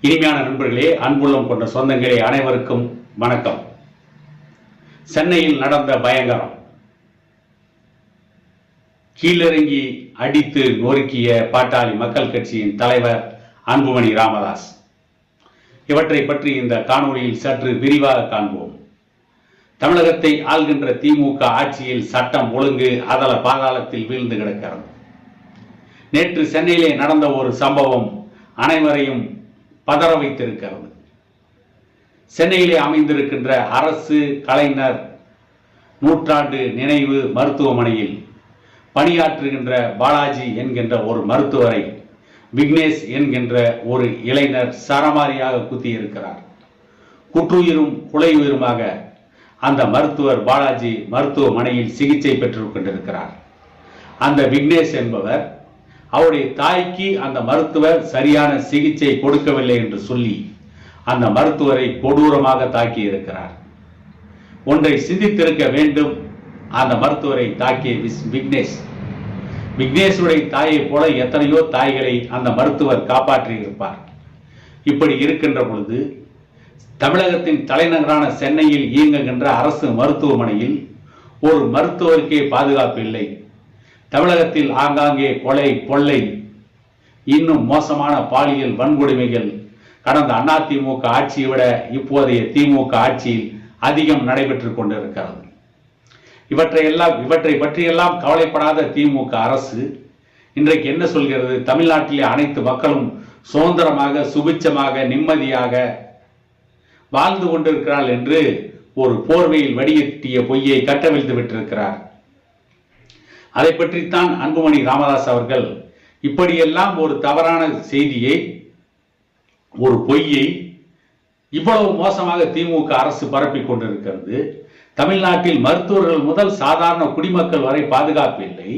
இனிமையான நண்பர்களே, அன்புள்ளம் கொண்ட சொந்தங்களே, அனைவருக்கும் வணக்கம். சென்னையில் நடந்த பயங்கரம், கீழிறங்கி அடித்து நொறுக்கிய பாட்டாளி மக்கள் கட்சியின் தலைவர் அன்புமணி ராமதாஸ். இவற்றை பற்றி இந்த காணொளியில் சற்று விரிவாக காண்போம். தமிழகத்தை ஆள்கின்ற திமுக ஆட்சியில் சட்டம் ஒழுங்கு அதல பாதாளத்தில் வீழ்ந்து கிடக்கிறது. நேற்று சென்னையிலே நடந்த ஒரு சம்பவம் அனைவரையும் பதற வைத்திருக்கிறது. சென்னையிலே அமைந்திருக்கின்ற அரசு கலைஞர் நூற்றாண்டு நினைவு மருத்துவமனையில் பணியாற்றுகின்ற பாலாஜி என்கின்ற ஒரு மருத்துவரை விக்னேஷ் என்கின்ற ஒரு இளைஞர் சரமாரியாக குத்தியிருக்கிறார். குற்றுயிரும் குலையுயிருமாக அந்த மருத்துவர் பாலாஜி மருத்துவமனையில் சிகிச்சை பெற்றுக் கொண்டிருக்கிறார். அந்த விக்னேஷ் என்பவர் அவருடைய தாய்க்கு அந்த மருத்துவர் சரியான சிகிச்சை கொடுக்கவில்லை என்று சொல்லி அந்த மருத்துவரை கொடூரமாக தாக்கி இருக்கிறார். ஒன்றை சிந்தித்திருக்க வேண்டும். அந்த மருத்துவரை தாக்கிய விக்னேஷுடைய தாயை போல எத்தனையோ தாய்களை அந்த மருத்துவர் காப்பாற்றி இருப்பார். இப்படி இருக்கின்ற பொழுது தமிழகத்தின் தலைநகரான சென்னையில் இயங்குகின்ற அரசு மருத்துவமனையில் ஒரு மருத்துவருக்கே பாதுகாப்பு இல்லை. தமிழகத்தில் ஆங்காங்கே கொலை, கொள்ளை, இன்னும் மோசமான பாலியல் வன்கொடுமைகள் கடந்த அதிமுக ஆட்சியை விட இப்போதைய திமுக ஆட்சியில் அதிகம் நடைபெற்றுக் கொண்டிருக்கிறது. இவற்றை பற்றியெல்லாம் கவலைப்படாத திமுக அரசு இன்றைக்கு என்ன சொல்கிறது? தமிழ்நாட்டிலே அனைத்து மக்களும் சுதந்திரமாக, சுபிட்சமாக, நிம்மதியாக வாழ்ந்து கொண்டிருக்கிறார்கள் என்று ஒரு போர்வையில் வடிகட்டிய பொய்யை கட்டவிழ்த்து விட்டிருக்கிறார். அதை பற்றித்தான் அன்புமணி ராமதாஸ் அவர்கள் இப்படியெல்லாம் ஒரு தவறான செய்தியை, ஒரு பொய்யை இவ்வளவு மோசமாக திமுக அரசு பரப்பிக் கொண்டிருக்கிறது. தமிழ்நாட்டில் மருத்துவர்கள் முதல் சாதாரண குடிமக்கள் வரை பாதுகாப்பு இல்லை.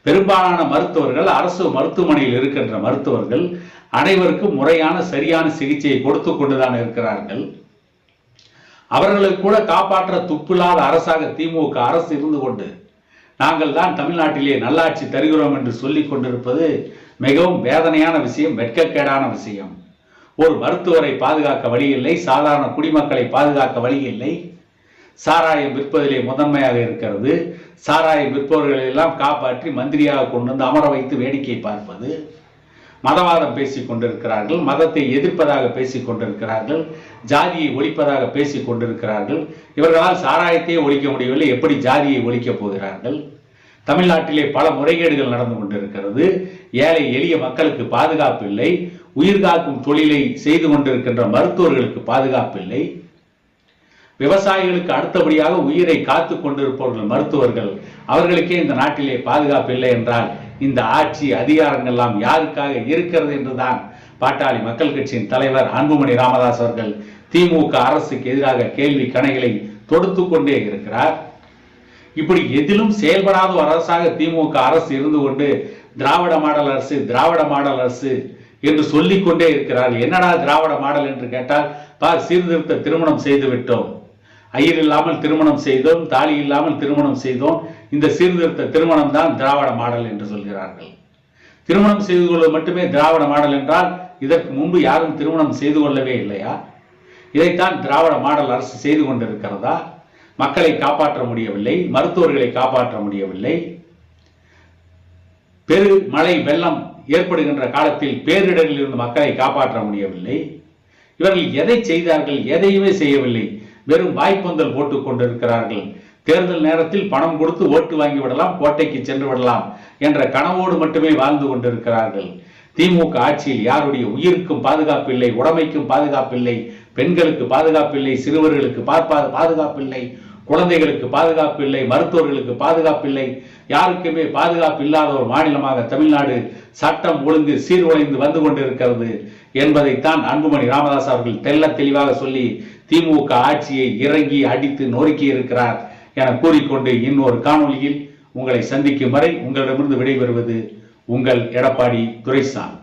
பெரும்பாலான மருத்துவர்கள், அரசு மருத்துவமனையில் இருக்கின்ற மருத்துவர்கள் அனைவருக்கும் முறையான சரியான சிகிச்சையை கொடுத்து கொண்டுதான் இருக்கிறார்கள். அவர்களுக்கு கூட காப்பாற்ற துப்பில்லாத அரசாக திமுக அரசு இருந்து கொண்டு நாங்கள் தான் தமிழ்நாட்டிலே நல்லாட்சி தருகிறோம் என்று சொல்லிக் கொண்டிருப்பது மிகவும் வேதனையான விஷயம், வெட்கக்கேடான விஷயம். ஒரு மருத்துவரை பாதுகாக்க வழி இல்லை, சாதாரண குடிமக்களை பாதுகாக்க வழி இல்லை. சாராயம் விற்பதிலே முதன்மையாக இருக்கிறது. சாராயம் விற்பவர்களை எல்லாம் காப்பாற்றி மந்திரியாக கொண்டு வந்து அமர வைத்து வேடிக்கை பார்ப்பது. மதவாதம் பேசிக் கொண்டிருக்கிறார்கள், மதத்தை எதிர்ப்பதாக பேசிக் கொண்டிருக்கிறார்கள், ஜாதியை ஒழிப்பதாக பேசிக் கொண்டிருக்கிறார்கள். இவர்களால் சாராயத்தையே ஒழிக்க முடியவில்லை, எப்படி ஜாதியை ஒழிக்கப் போகிறார்கள்? தமிழ்நாட்டிலே பல முறைகேடுகள் நடந்து கொண்டிருக்கிறது. ஏழை எளிய மக்களுக்கு பாதுகாப்பு இல்லை. உயிர்காக்கும் தொழிலை செய்து கொண்டிருக்கின்ற மருத்துவர்களுக்கு பாதுகாப்பு இல்லை. விவசாயிகளுக்கு அடுத்தபடியாக உயிரை காத்து கொண்டிருப்பவர்கள் மருத்துவர்கள், அவர்களுக்கே இந்த நாட்டிலே பாதுகாப்பு இல்லை என்றால் இந்த ஆட்சி அதிகாரங்கள் எல்லாம் யாருக்காக இருக்கிறது என்றுதான் பாட்டாளி மக்கள் கட்சியின் தலைவர் அன்புமணி ராமதாஸ் அவர்கள் திமுக அரசுக்கு எதிராக கேள்வி கணைகளை தொடுத்து கொண்டே இருக்கிறார். இப்படி எதிலும் செயல்படாத ஒரு அரசாக திமுக அரசு இருந்து கொண்டு திராவிட மாடல் அரசு, திராவிட மாடல் அரசு என்று சொல்லிக் கொண்டே இருக்கிறார்கள். என்னடா திராவிட மாடல் என்று கேட்டால், சீர்திருத்த திருமணம் செய்து விட்டோம், ஐயர் இல்லாமல் திருமணம் செய்தோம், தாலி இல்லாமல் திருமணம் செய்தோம், இந்த சீர்திருத்த திருமணம் தான் திராவிட மாடல் என்று சொல்கிறார்கள். திருமணம் செய்து கொள்வது மட்டுமே திராவிட மாடல் என்றால் இதற்கு முன்பு யாரும் திருமணம் செய்து கொள்ளவே இல்லையா? இதைத்தான் திராவிட மாடல் அரசு செய்து கொண்டிருக்கிறதா? மக்களை காப்பாற்ற முடியவில்லை, மருத்துவர்களை காப்பாற்ற முடியவில்லை. பெரு மழை வெள்ளம் ஏற்படுகின்ற காலத்தில் பேரிடரில் இருந்து மக்களை காப்பாற்ற முடியவில்லை. இவர்கள் எதை செய்தார்கள்? எதையுமே செய்யவில்லை. வெறும் வாய்ப்பந்தல் போட்டுக் கொண்டிருக்கிறார்கள். தேர்தல் நேரத்தில் பணம் கொடுத்து ஓட்டு வாங்கி விடலாம், கோட்டைக்கு சென்று விடலாம் என்ற கனவோடு மட்டுமே வாழ்ந்து கொண்டிருக்கிறார்கள். திமுக ஆட்சியில் யாருடைய உயிருக்கும் பாதுகாப்பு இல்லை, உடைமைக்கும் பாதுகாப்பு இல்லை, பெண்களுக்கு பாதுகாப்பு இல்லை, சிறுவர்களுக்கு பாதுகாப்பு இல்லை, குழந்தைகளுக்கு பாதுகாப்பு இல்லை, மருத்துவர்களுக்கு பாதுகாப்பு இல்லை. யாருக்குமே பாதுகாப்பு இல்லாத ஒரு மாநிலமாக தமிழ்நாடு சட்டம் ஒழுங்கு சீர்குலைந்து வந்து கொண்டிருக்கிறது என்பதைத்தான் அன்புமணி ராமதாஸ் அவர்கள் தெல்ல தெளிவாக சொல்லி திமுக ஆட்சியை இறங்கி அடித்து நொறுக்கி இருக்கிறார் என கூறிக்கொண்டு இன்னொரு காணொளியில் உங்களை சந்திக்கும் வரை உங்களிடமிருந்து விடைபெறுவது உங்கள் எடப்பாடி துரைசாமி.